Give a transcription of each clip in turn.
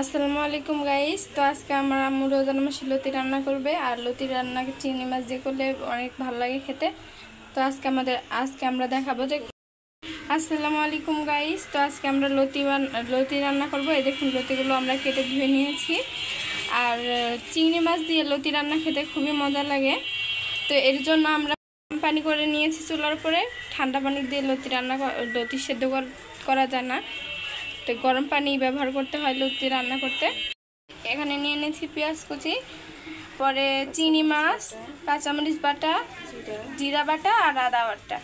আসসালামু আলাইকুম গাইস। তো আজকে আমার আম্মু রোজার মাসে লতি রান্না করবে, আর লতি রান্নাকে চিংড়ি মাছ দিয়ে করলে অনেক ভালো লাগে খেতে। তো আজকে আমরা দেখাবো যে আসসালামু আলাইকুম গাইস। তো আজকে আমরা লতি রান্না করব। এই দেখুন, লতিগুলো আমরা কেটে ধুয়ে নিয়েছি। আর চিংড়ি মাছ দিয়ে লতি রান্না খেতে খুবই মজা লাগে। তো এর জন্য আমরা পানি করে নিয়েছি চুলার উপরে। ঠান্ডা পানি দিয়ে লতি সেদ্ধ করা যায় না, তো গরম পানি ব্যবহার করতে হয় লতি রান্না করতে। এখানে নিয়ে নিয়েছি পেঁয়াজ কুচি, পরে চিংড়ি মাছ, কাঁচামরিচ বাটা, জিরা বাটা আর আদা বাটা।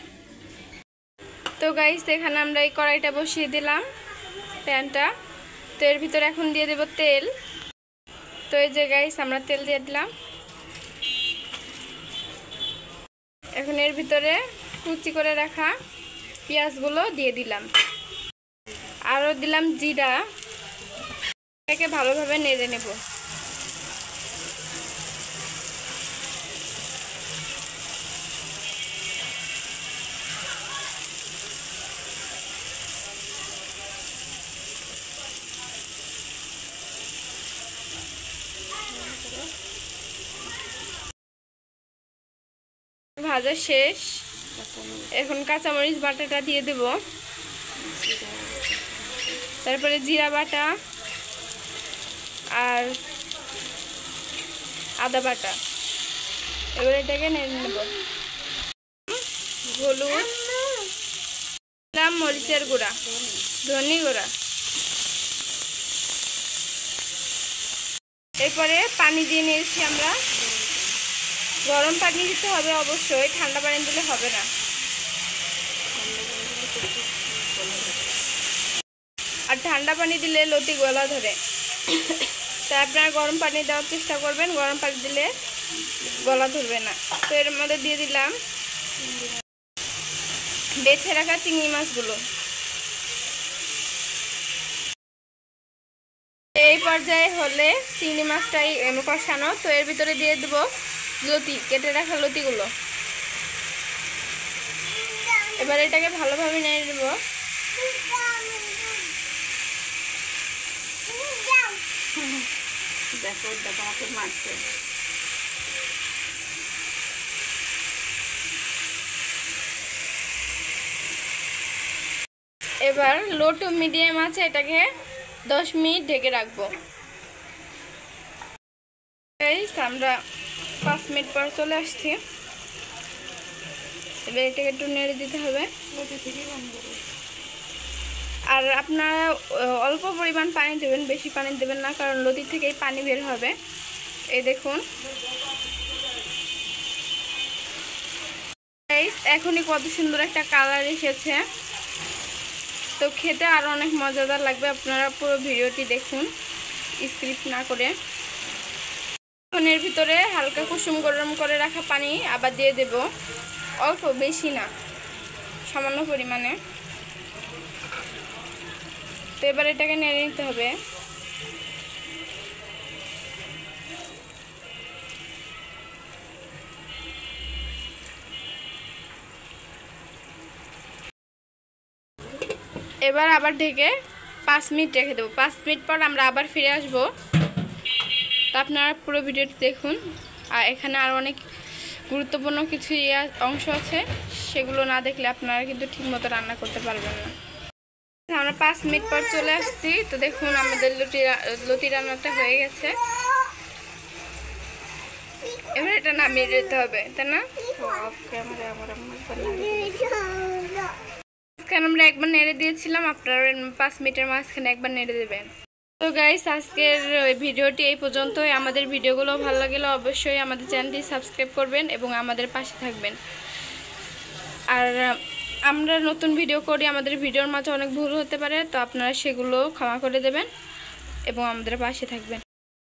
তো গাইস, এখানে আমরা এই কড়াইটা বসিয়ে দিলাম, প্যানটা। তো এর ভিতরে এখন দিয়ে দেব তেল। তো এই যে গাইস, আমরা তেল দিয়ে দিলাম। এখন এর ভিতরে কুচি করে রাখা পেঁয়াজগুলো দিয়ে দিলাম, আরও দিলাম জিরা। এটাকে ভালোভাবে নেড়ে নেব। ভাজা শেষ, এখন কাঁচামরিচ বাটাটা দিয়ে দেব, তারপরে জিরা বাটা আর আদা বাটা। এবার এটাকে নেড়ে নেব। হলুদ দিলাম, মরিচের গুঁড়া, ধনে গুঁড়া। এরপরে পানি দিয়ে নিয়েছি আমরা। গরম পানি দিতে হবে অবশ্যই, ঠান্ডা পানি দিলে হবে না। আর ঠান্ডা পানি দিলে লতি গলা ধরে। তাই আপনারা গরম পানি দেওয়ার চেষ্টা করবেন, গরম পানি দিলে গলা ধরবে না। তো এর মধ্যে দিয়ে দিলাম বেছে রাখা চিংড়ি মাছগুলো। এই পর্যায়ে হলে চিংড়ি মাছটাই কষানো। তো এর ভিতরে দিয়ে দেবো কেটে রাখা লতিগুলো। এবার এটাকে ভালোভাবে নেড়ে দেব। এবার লো টু মিডিয়াম আছে, এটাকে 10 মিনিট ঢেকে রাখবো। আমরা 5 মিনিট পর চলে আসছি। এবার এটাকে একটু নেড়ে দিতে হবে। আর আপনারা অল্প পরিমাণ পানি দেবেন, বেশি পানি দেবেন না, কারণ লতি থেকেই পানি বের হবে। এই দেখুন এখনই কত সুন্দর একটা কালার এসেছে। তো খেতে আরও অনেক মজাদার লাগবে। আপনারা পুরো ভিডিওটি দেখুন, স্কিপ না করে। এখন এর ভিতরে হালকা কুসুম গরম করে রাখা পানি আবার দিয়ে দেব, অল্প, বেশি না, সামান্য পরিমাণে। তো এবার এটাকে নেড়ে নিতে হবে। এবার আবার ঢেকে 5 মিনিট রেখে দেবো। 5 মিনিট পর আমরা আবার ফিরে আসব। তো আপনারা পুরো ভিডিওটি দেখুন। আর এখানে আরও অনেক গুরুত্বপূর্ণ কিছু অংশ আছে, সেগুলো না দেখলে আপনারা কিন্তু ঠিকমতো রান্না করতে পারবেন না। আমরা 5 মিনিট পর চলে আসছি। তো দেখুন, আমাদের লতি রান্নাটা হয়ে গেছে। এবার এটা নামিয়ে দিতে হবে, তাই না? আমরা একবার নেড়ে দিয়েছিলাম, আপনারা 5 মিনিটের মাঝখানে একবার নেড়ে দেবেন। তো গাইস, আজকের ভিডিওটি এই পর্যন্তই। আমাদের ভিডিওগুলো ভালো লাগলে অবশ্যই আমাদের চ্যানেলটি সাবস্ক্রাইব করবেন এবং আমাদের পাশে থাকবেন। আর আমরা নতুন ভিডিও করি, আমাদের ভিডিওর মাঝে অনেক ভুল হতে পারে, তো আপনারা সেগুলো ক্ষমা করে দেবেন এবং আমাদের পাশে থাকবেন।